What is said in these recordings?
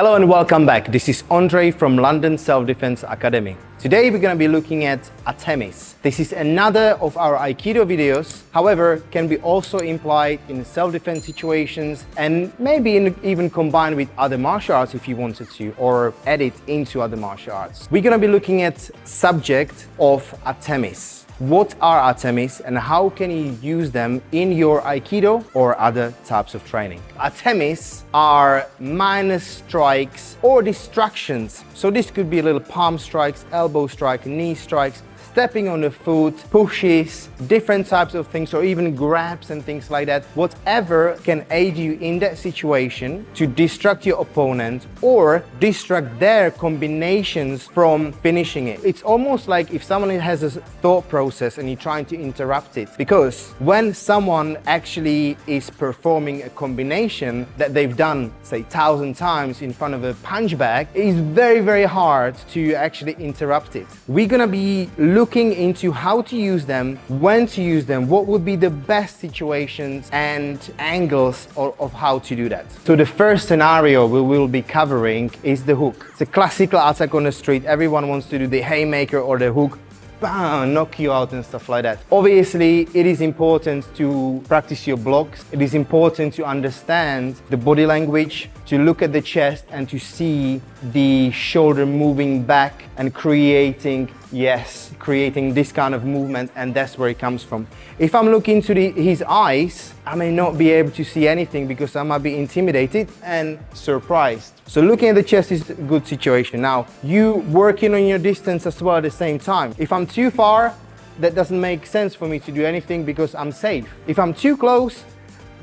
Hello and welcome back. This is Andre from London Self-Defense Academy. Today we're going to be looking at ATEMIs. This is another of our Aikido videos, however, can be also implied in self-defense situations and maybe even combined with other martial arts if you wanted to, or add it into other martial arts. We're going to be looking at subject of ATEMIs. What are ATEMIs and how can you use them in your Aikido or other types of training? ATEMIs are minor strikes or distractions. So this could be little palm strikes, elbow strike, knee strikes, stepping on the foot, pushes, different types of things, or even grabs and things like that. Whatever can aid you in that situation to distract your opponent or distract their combinations from finishing it. It's almost like if someone has a thought process and you're trying to interrupt it, because when someone actually is performing a combination that they've done, say, 1,000 times in front of a punch bag, it is very, very hard to actually interrupt it. We're gonna be looking into how to use them, when to use them, what would be the best situations and angles of how to do that. So the first scenario we will be covering is the hook. It's a classical attack on the street. Everyone wants to do the haymaker or the hook, bam, knock you out and stuff like that. Obviously, it is important to practice your blocks. It is important to understand the body language, to look at the chest and to see the shoulder moving back and creating this kind of movement, and that's where it comes from. If I'm looking to his eyes, I may not be able to see anything because I might be intimidated and surprised. So looking at the chest is a good situation. Now, you working on your distance as well at the same time. If I'm too far, that doesn't make sense for me to do anything because I'm safe. If I'm too close,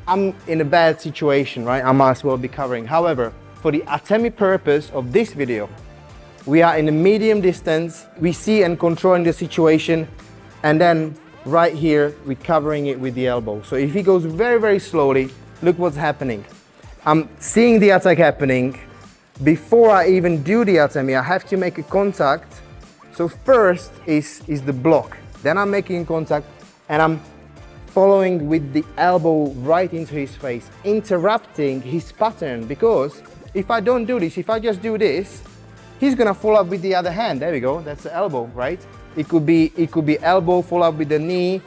I'm in a bad situation, right? I might as well be covering. However, for the ATEMI purpose of this video, we are in a medium distance, we see and controlling the situation, and then right here, we're covering it with the elbow. So if he goes very, very slowly, look what's happening. I'm seeing the attack happening. Before I even do the ATEMI, I have to make a contact. So first is the block. Then I'm making contact and I'm following with the elbow right into his face, interrupting his pattern, because if I don't do this, if I just do this, he's gonna follow up with the other hand. There we go, that's the elbow, right? It could be elbow, follow up with the knee,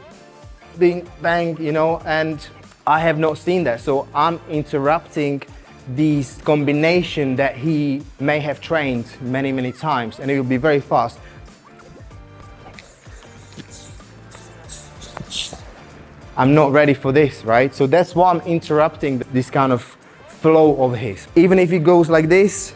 bing, bang, you know, and I have not seen that. So I'm interrupting this combination that he may have trained many, many times, and it will be very fast. I'm not ready for this, right? So that's why I'm interrupting this kind of flow of his. Even if he goes like this,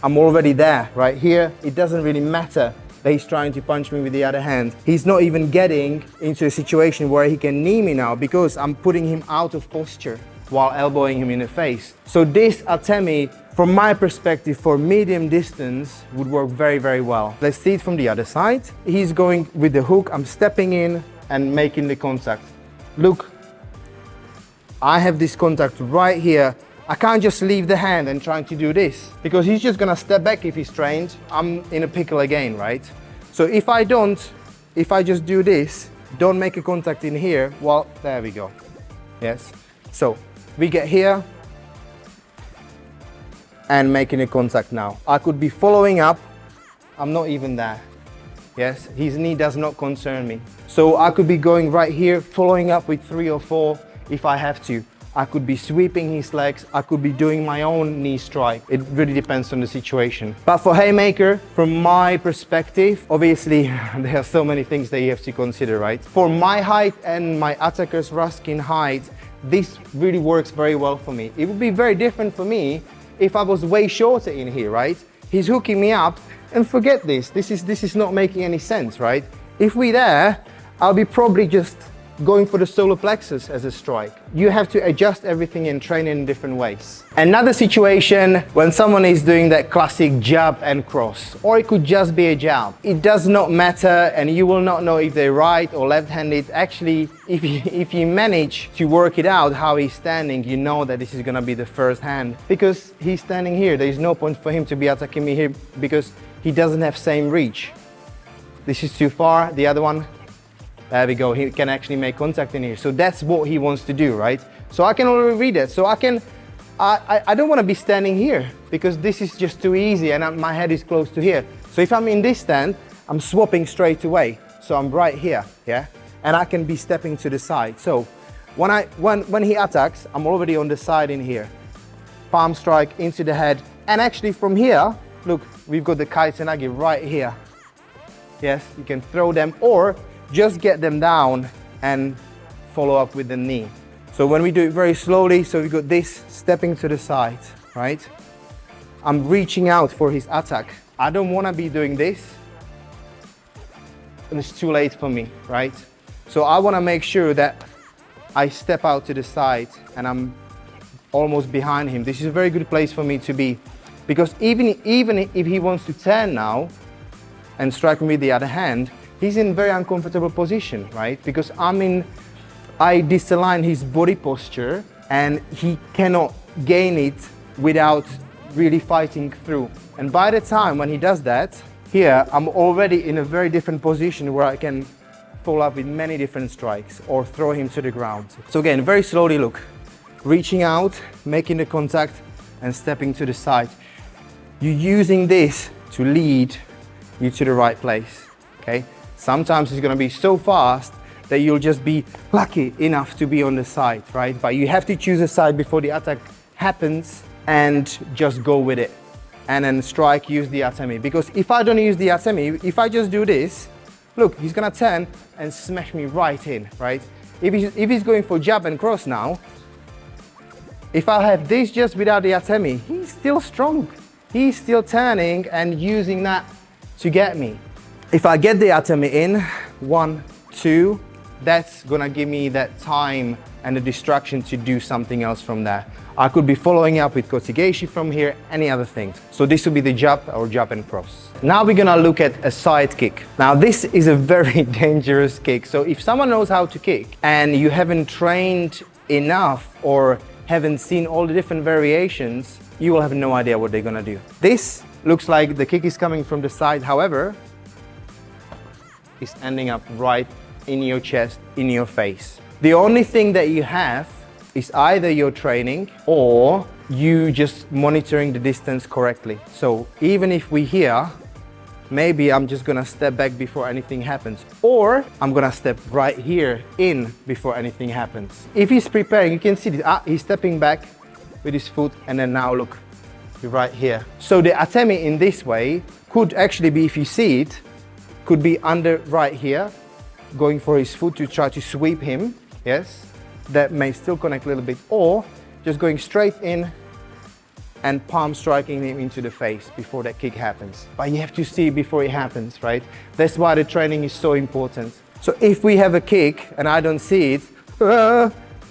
I'm already there, right here. It doesn't really matter that he's trying to punch me with the other hand. He's not even getting into a situation where he can knee me now because I'm putting him out of posture while elbowing him in the face. So this ATEMI, from my perspective, for medium distance would work very, very well. Let's see it from the other side. He's going with the hook. I'm stepping in and making the contact. Look, I have this contact right here. I can't just leave the hand and trying to do this because he's just gonna step back if he's trained. I'm in a pickle again, right? So if I just do this, don't make a contact in here, well, there we go. Yes, so we get here and making a contact now. I could be following up, I'm not even there. Yes, his knee does not concern me. So I could be going right here, following up with 3 or 4 if I have to. I could be sweeping his legs, I could be doing my own knee strike. It really depends on the situation. But for haymaker, from my perspective, obviously there are so many things that you have to consider, right? For my height and my attacker's Ruskin height, this really works very well for me. It would be very different for me if I was way shorter in here, right? He's hooking me up, and forget this. This is not making any sense, right? If we're there, I'll be probably just going for the solar plexus as a strike. You have to adjust everything and train in different ways. Another situation when someone is doing that classic jab and cross, or it could just be a jab. It does not matter, and you will not know if they're right or left-handed. Actually, if you manage to work it out how he's standing, you know that this is gonna be the first hand because he's standing here. There is no point for him to be attacking me here because he doesn't have same reach. This is too far, the other one, there we go, he can actually make contact in here. So that's what he wants to do, right? So I can already read it. So I can I don't want to be standing here because this is just too easy and my head is close to here. So if I'm in this stand, I'm swapping straight away. So I'm right here, yeah? And I can be stepping to the side. So when he attacks, I'm already on the side in here. Palm strike into the head. And actually from here, look, we've got the kaitsu-nage right here. Yes, you can throw them or just get them down and follow up with the knee. So when we do it very slowly, so we got this stepping to the side, right? I'm reaching out for his attack. I don't want to be doing this. And it's too late for me, right? So I want to make sure that I step out to the side and I'm almost behind him. This is a very good place for me to be, because even if he wants to turn now and strike me with the other hand, he's in a very uncomfortable position, right? Because I disalign his body posture and he cannot gain it without really fighting through. And by the time when he does that, here I'm already in a very different position where I can follow up with many different strikes or throw him to the ground. So again, very slowly, look, reaching out, making the contact and stepping to the side. You're using this to lead you to the right place, okay? Sometimes it's gonna be so fast that you'll just be lucky enough to be on the side, right? But you have to choose a side before the attack happens and just go with it. And then strike, use the ATEMI. Because if I don't use the ATEMI, if I just do this, look, he's gonna turn and smash me right in, right? If he's going for jab and cross now, if I have this just without the ATEMI, he's still strong. He's still turning and using that to get me. If I get the ATEMI in, 1, 2, that's gonna give me that time and the distraction to do something else from there. I could be following up with kotegaeshi from here, any other things. So this will be the jab or jab and cross. Now we're gonna look at a side kick. Now this is a very dangerous kick. So if someone knows how to kick and you haven't trained enough or haven't seen all the different variations, you will have no idea what they're gonna do. This looks like the kick is coming from the side, however, it's ending up right in your chest, in your face. The only thing that you have is either your training or you just monitoring the distance correctly. So even if we here, maybe I'm just gonna step back before anything happens, or I'm gonna step right here in before anything happens. If he's preparing, you can see that he's stepping back with his foot, and then now look, you're right here. So the ATEMI in this way could actually be, if you see it, could be under right here, going for his foot to try to sweep him, yes? That may still connect a little bit, or just going straight in and palm striking him into the face before that kick happens. But you have to see it before it happens, right? That's why the training is so important. So if we have a kick and I don't see it,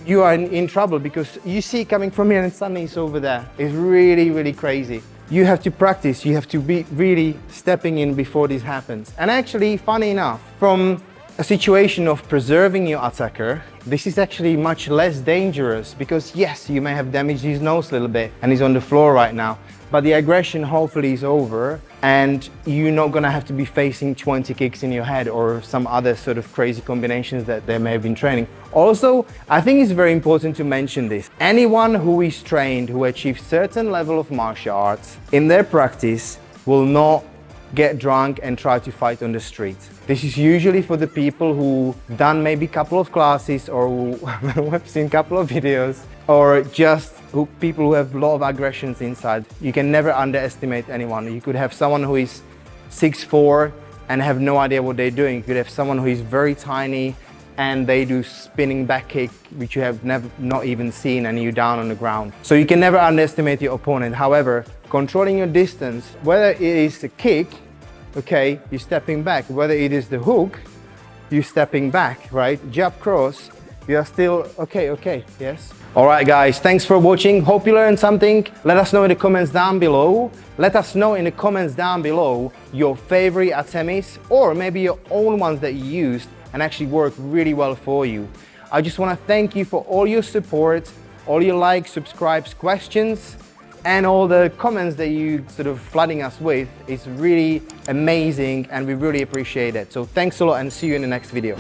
you are in trouble, because you see it coming from here and suddenly it's over there. It's really, really crazy. You have to practice, you have to be really stepping in before this happens. And actually, funny enough, from a situation of preserving your attacker, this is actually much less dangerous, because yes, you may have damaged his nose a little bit and he's on the floor right now, but the aggression hopefully is over and you're not gonna have to be facing 20 kicks in your head or some other sort of crazy combinations that they may have been training. Also, I think it's very important to mention this. Anyone who is trained, who achieves certain level of martial arts in their practice, will not get drunk and try to fight on the street. This is usually for the people who done maybe a couple of classes or who have seen a couple of videos, or just people who have a lot of aggressions inside. You can never underestimate anyone. You could have someone who is 6'4" and have no idea what they're doing. You could have someone who is very tiny and they do spinning back kick, which you have not even seen, and you're down on the ground. So you can never underestimate your opponent. However, controlling your distance, whether it is the kick, okay, you're stepping back. Whether it is the hook, you're stepping back, right? Jab cross, you are still okay, yes? All right, guys, thanks for watching. Hope you learned something. Let us know in the comments down below. Let us know in the comments down below your favorite ATEMIs, or maybe your own ones that you used and actually work really well for you. I just want to thank you for all your support, all your likes, subscribes, questions, and all the comments that you sort of flooding us with. It's really amazing and we really appreciate it. So thanks a lot and see you in the next video.